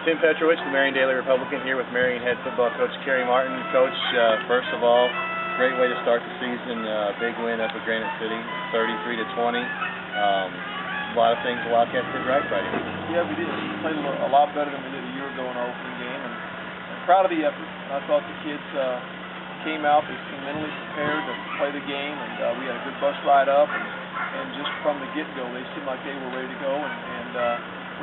Tim Petrowich, the Marion Daily Republican, here with Marion head football coach Kerry Martin. Coach, first of all, great way to start the season. Big win up at Granite City, 33-20. A lot of things the Wildcats did right Friday night. Yeah, we did. We played a lot better than we did a year ago in our opening game, and I'm proud of the effort. I thought the kids came out, they seemed mentally prepared to play the game, and we had a good bus ride up, and just from the get-go, they seemed like they were ready to go, and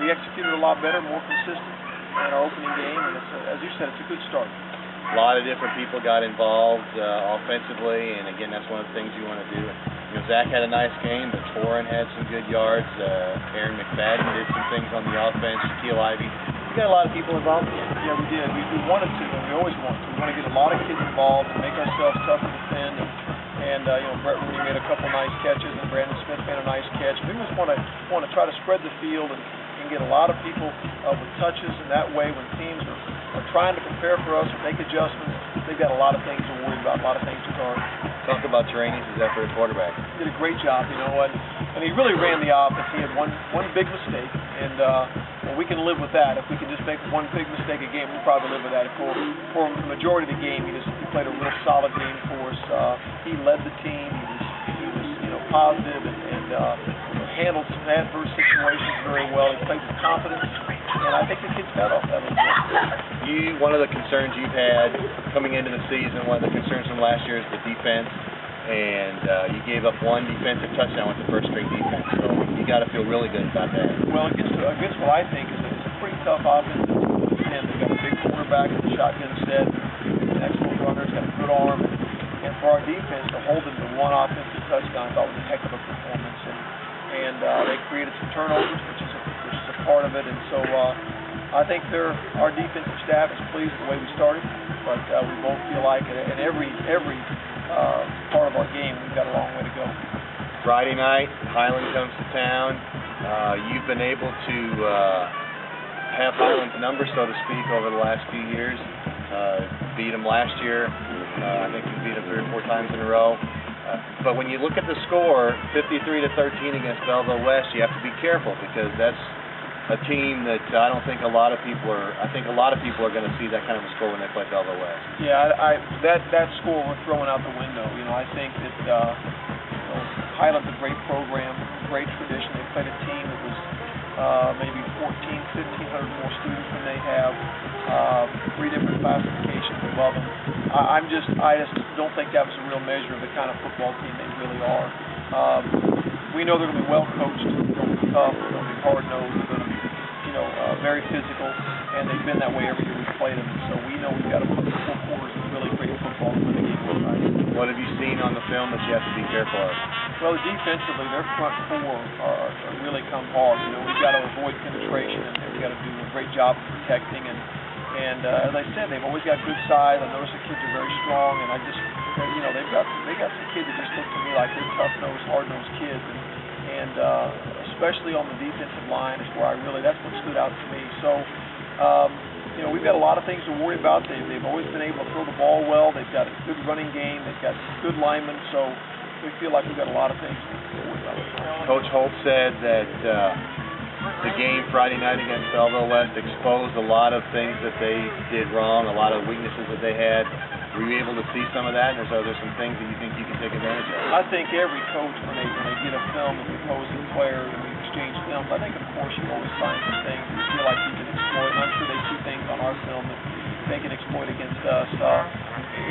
we executed a lot better, more consistent in our opening game, and it's as you said, it's a good start. A lot of different people got involved offensively, and again, that's one of the things you want to do. You know, Zach had a nice game, but Torin had some good yards. Aaron McFadden did some things on the offense. Shaquille Ivy. We got a lot of people involved again. Yeah, we did. We wanted to, and we always want to. We want to get a lot of kids involved and make ourselves tough to defend. And you know, Brett Rooney made a couple nice catches, and Brandon Smith made a nice catch. We just want to try to spread the field and get a lot of people with touches, and that way when teams are trying to prepare for us or make adjustments, they've got a lot of things to worry about, a lot of things to guard. Talk about Terrani's effort at quarterback. He did a great job, you know, and he really ran the offense. He had one big mistake, and well, we can live with that. If we can just make one big mistake a game, we'll probably live with that. For the majority of the game, he played a real solid game for us. He led the team. He was you know, positive and handled some adverse situations very well. He played with confidence, and I think the kids got off that a little bit. One of the concerns you've had coming into the season, one of the concerns from last year is the defense, and you gave up one defensive touchdown with the first-string defense, so you got to feel really good about that. Well, against what I think is a pretty tough offense, and they've got a big quarterback in the shotgun set, an excellent runner, he's got a good arm, and for our defense to hold them to one offensive touchdown, I thought was a heck of a performance, and they created some turnovers, which is a part of it, and so I think our defensive staff is pleased with the way we started, but we both feel like in every part of our game we've got a long way to go. Friday night, Highland comes to town. You've been able to have Highland's number, so to speak, over the last few years. Beat them last year. I think we beat them 3 or 4 times in a row. But when you look at the score, 53-13 against Belleville West, you have to be careful because that's a team that I don't think a lot of people are. I think a lot of people are going to see that kind of a score when they play Belleville West. Yeah, that score we're throwing out the window. You know, I think that you know, Highland's a great program, great tradition. They played a team that was maybe 1,500 more students than they have. 3 different classifications above them. I just don't think that was a real measure of the kind of football team they really are. We know they're going to be well coached, they're going to be tough, they're going to be hard-nosed, they're going to be, you know, very physical, and they've been that way every year we've played them. So we know we've got to put 4 quarters of really great football to win the game tonight. What have you seen on the film that you have to be careful of? Well, defensively, their front 4 are really come hard. You know, we've got to avoid penetration, and we've got to do a great job of protecting. And as I said, they've always got good size. I noticed the kids are very strong, and you know, they got some kids that just look to me like they're tough-nosed, hard-nosed kids, and especially on the defensive line is where that's what stood out to me. So, you know, we've got a lot of things to worry about. They've always been able to throw the ball well. They've got a good running game. They've got good linemen. So we feel like we've got a lot of things to worry about. Coach Holt said that the game Friday night against Belleville West exposed a lot of things that they did wrong, a lot of weaknesses that they had. Were you able to see some of that, or are there some things that you think you can take advantage of? I think every coach, when they get a film of the opposing player and we exchange films, I think, of course, you always find some things that you feel like you can exploit. And I'm sure they see things on our film that they can exploit against us.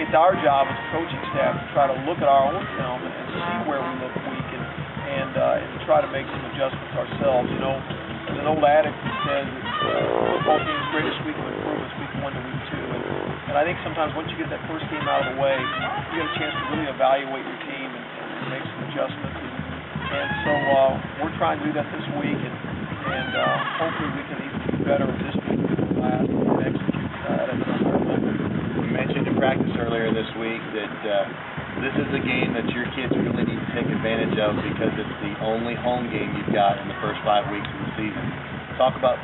It's our job as a coaching staff to try to look at our own film and see where we look weak and try to make some adjustments ourselves. You know, there's an old adage that says football team's greatest week of improvement is week 1 to week 2. And I think sometimes once you get that first game out of the way, you get a chance to really evaluate your team and make some adjustments. And so we're trying to do that this week, and hopefully we can even do better this week than last and execute at another level. You mentioned in practice earlier this week that this is a game that your kids really need to take advantage of because it's the only home game you've got in the first 5 weeks of the season. Talk about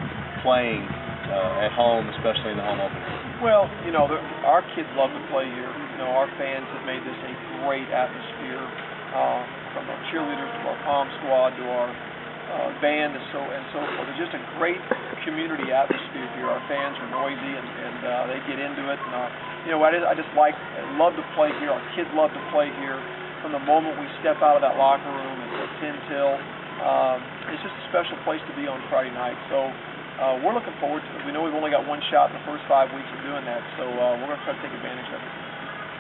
playing at home, especially in the home opener. Well, you know, our kids love to play here. You know, our fans have made this a great atmosphere, from our cheerleaders to our pom squad to our band and so forth. It's just a great community atmosphere here. Our fans are noisy and they get into it. And I love to play here. Our kids love to play here. From the moment we step out of that locker room at 10 till, it's just a special place to be on Friday night. So we're looking forward to it. We know we've only got one shot in the first 5 weeks of doing that, so we're going to try to take advantage of it.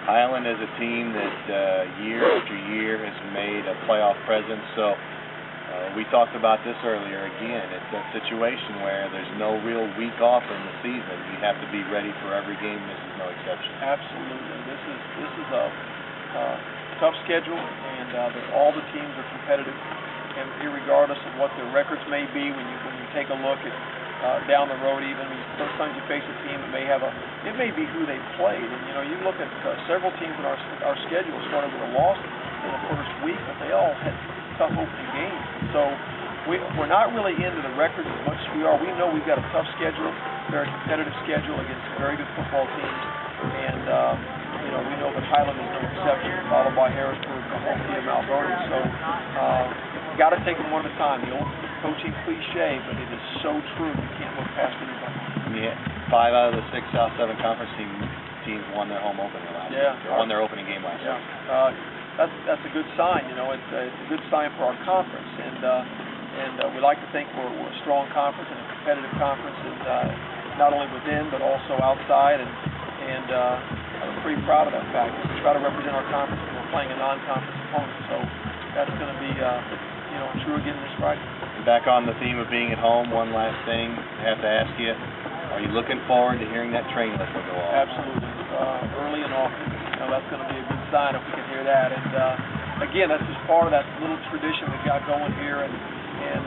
Highland is a team that year after year has made a playoff presence, so we talked about this earlier. Again, it's a situation where there's no real week off in the season. You have to be ready for every game. This is no exception. Absolutely. This is a tough schedule, and all the teams are competitive, and regardless of what their records may be, when you take a look at down the road, even first time you face a team, it may be who they played. And you look at several teams in our schedule started with a loss in the first week, but they all had tough opening games. So we're not really into the records as much as we are. We know we've got a tough schedule, very competitive schedule against some very good football teams, and we know that Highland is no exception, followed by Harrisburg, Mahoney, and Mount Vernon. So you've got to take them one at a time. The old coaching cliche, but it is so true. You can't look past anybody. Yeah, 5 out of the 6 South 7 Conference teams won their home opener last week. They won their opening game last week. That's a good sign. It's a good sign for our conference, and we like to think we're a strong conference and a competitive conference, and not only within but also outside. And I'm pretty proud of that fact. We try to represent our conference when we're playing a non-conference opponent. So that's going to be true again this Friday. Back on the theme of being at home, one last thing I have to ask you. Are you looking forward to hearing that train whistle go off? Absolutely. Early and often. That's going to be a good sign if we can hear that. And again, that's just part of that little tradition we've got going here. And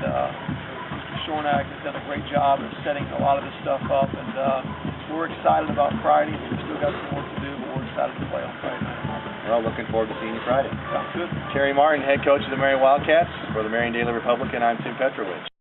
Mr. Shornack has done a great job of setting a lot of this stuff up. And we're excited about Friday. We've still got some work to do, but we're excited to play on Friday night. Well, looking forward to seeing you Friday. Sounds good. Kerry Martin, head coach of the Marion Wildcats. For the Marion Daily Republican, I'm Tim Petrowich.